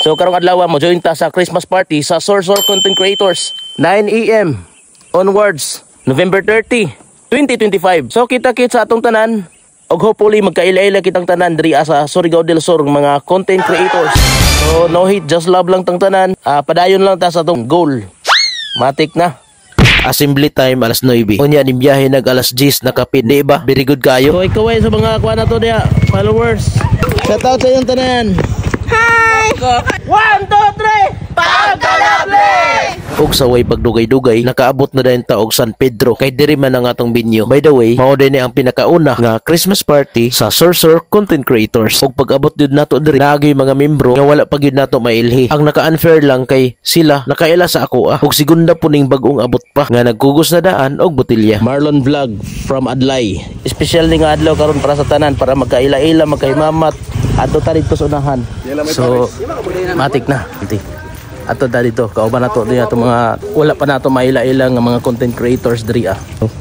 So karong adlaw mo join ta sa Christmas party sa Sorsor Content Creators 9 AM onwards November 30, 2025. So kita-kit sa atong tanan og hopefully magkaila-ila kitang tanan diri sa Surigao del Sur mga content creators. So no hate, just love lang tang tanan. Padayon lang ta sa atong goal. Matik na. Assembly time alas 9. Unya ni biyahe nag alas 10 na kapit, di ba? Very good kayo. So ikaw ay sa mga kuha na to diya, followers. Shout out sa iyong tanan. Hi! 1, 2, 3! Pagkalabli! Og sa way pagdugay-dugay, nakaabot na dayon ta og San Pedro kay diri man ang atong binyo. By the way, mao din ang pinakauna nga Christmas party sa Sorsor Content Creators. Og pag-abot jud nato diri, naagi mga membro nga wala pa gyud nato mailhi. Ang naka-unfair lang kay sila nakaila sa ako og segunda po ning bag-ong abot pa nga nagkugos na daan og botelya. Marlon Vlog from Adlay. Special ning adlaw karon para sa tanan para magkaila-ila, magkaimamat. Ato ta dito sa unahan. So, matik na. Ato ta dito. Kauban na to. Ato mga, wala pa na to maila-ila nga mga content creators diri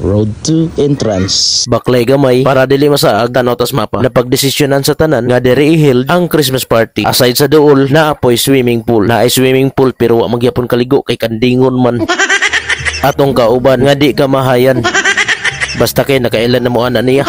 Road to entrance. Baklay gamay para dili masaag tanotas mapa. Napagdesisyonan sa tanan nga diri i-held ang Christmas party. Aside sa duol, naapoy swimming pool. Naay swimming pool pero wa magyapon kaligo kay kandingon man. Atong kauban nga di ka mahayan. Basta kay nakailan na mo ana niya.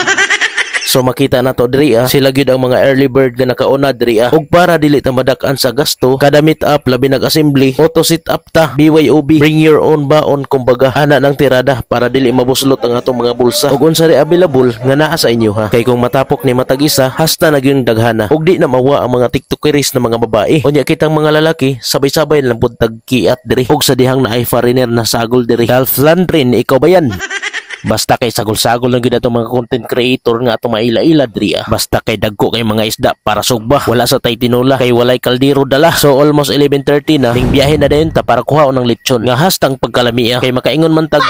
So makita na to diri sila gyud ang mga early bird nga nakauna diri ug para dili ta madak-an sa gasto kada meet up labi nag-assembly auto sit up ta BYOB bring your own baon kumbaga ana ng tirada para dili mabuslot ang atong mga bulsa ug unsa ri available nga naa sa inyo kay kung matapok ni matag isa hasta na gyud daghana ug di na mawa ang mga tiktokeris na mga babae unya kitang mga lalaki sabay-sabay lang pud tagkiat diri ug sa dihang naay foreigner na sagol diri. Ralph Landrin, ikaw ba yan? Basta kay sagol-sagol lang gid atong mga content creator nga atong maila-ila diri basta kay dagko kay mga isda para sugba wala sa tay tinula kay walay kaldero dala. So almost 11:30 na ning biyahe na dayon ta para kuhaon ng lechon nga hastang pagkalami kay makaingon man tag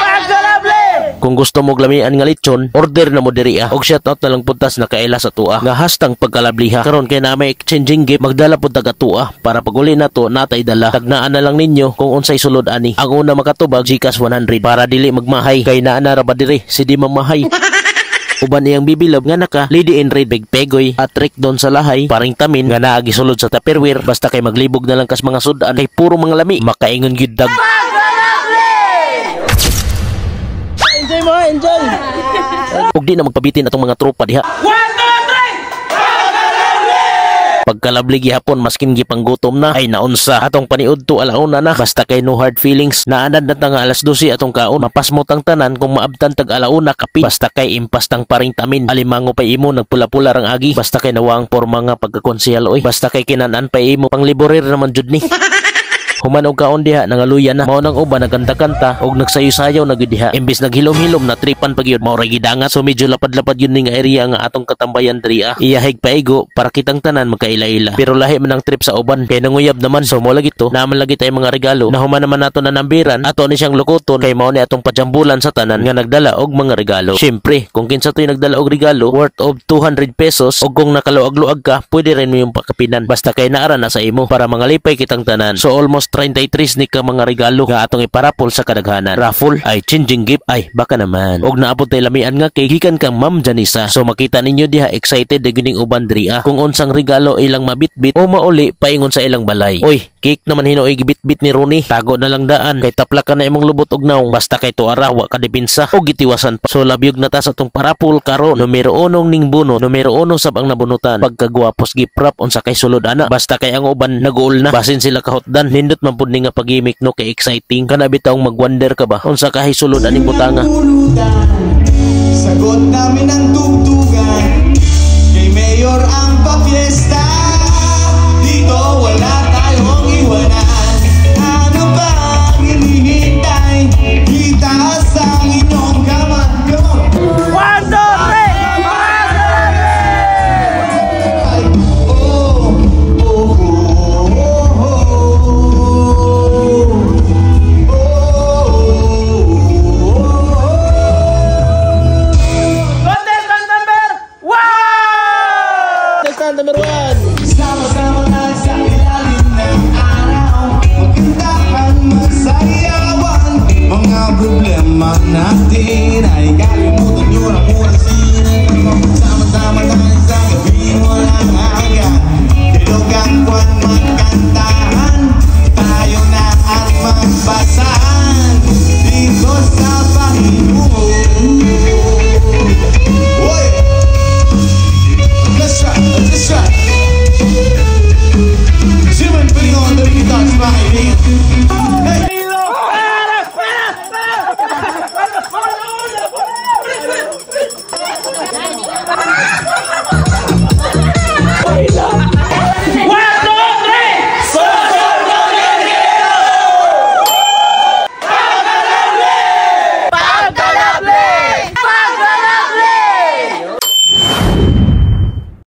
kung gusto mo glamian nga lechon order na mo diri og shoutout na lang puntas na kaila sa tua nga hastang pagkalabliha karon kay na may exchanging gift magdala pud tag atua para paguli nato natay dala tagnaan na lang ninyo kung unsay sulod ani. Ang una makatubag Gcash 100 para dili magmahay kay naa na ra ba diri si di mamahay. Uban iyang bibilab nga naka Lady in Red big pegoy at trick don sa lahay paring tamin nga naagi sulod sa Tupperware basta kay maglibog na lang kas mga sudan kay puro mga lami makaingon gyud dag. Enjoy mo, enjoy. Ug di na magpabitin atong mga tropa diha. 1, 2, 3. Pagkalabli gihapon maskin gipanggutom na ay naunsa atong paniudto alauna na basta kay no hard feelings naanad na nga alas 12 atong kaon mapasmot ang tanan kung maabtan tag alauna kapi basta kay impastang paring tamin alimango pa imo nagpula-pula rang agi basta kay nawaang porma nga pagkakonsehal oy basta kay kinanan pa imo pangliborer naman jud ni. Human og kaon diha nangaluya na mao nang uban nagkanta-kanta og nagsayo-sayaw na gid diha imbis naghilom-hilom na tripan pagyud mao ra gidangat so medyo lapad-lapad yun ning area nga atong katambayan diri iyahig paigo para kitang tanan magkaila-ila pero lahi man ang trip sa uban kay nanguyab naman so mo lagi to naman lagi tay mga regalo na human naman nato na nambiran ato ni siyang lukoton kay mao ni atong pajambulan sa tanan nga nagdala og mga regalo. Syempre kung kinsa toy nagdala og regalo worth of 200 pesos og kung nakaluag-luag ka pwede rin mo yung pakapinan basta kay naara na sa imo para mangalipay kitang tanan. So almost 33 ni ka mga regalo nga atong iparapol sa kadaghanan. Raffle ay changing gift ay baka naman. Og naabot tay lamian nga kay gikan kang Ma'am Janisa. So makita ninyo diha excited gining uban diri kung unsang regalo ilang mabitbit o mauli paingon sa ilang balay. Oy, cake naman hinoy gibitbit ni Ronnie. Tago na lang daan kay tapla ka na imong lubot og naong basta kay tuara wa ka dipinsa o gitiwasan pa. So labyog na ta sa atong parapol karon numero 1 ning buno, numero 1 sab ang nabunutan. Pagkagwapos giprap unsa kay sulod ana basta kay ang uban nag-uol na basin sila kahotdan nindot man pud nga pagimik no kay exciting kana bitawng magwonder ka ba unsa ka hisulod aning butanga. Sagot namin ang tugtugan kay Mayor ang pafiesta.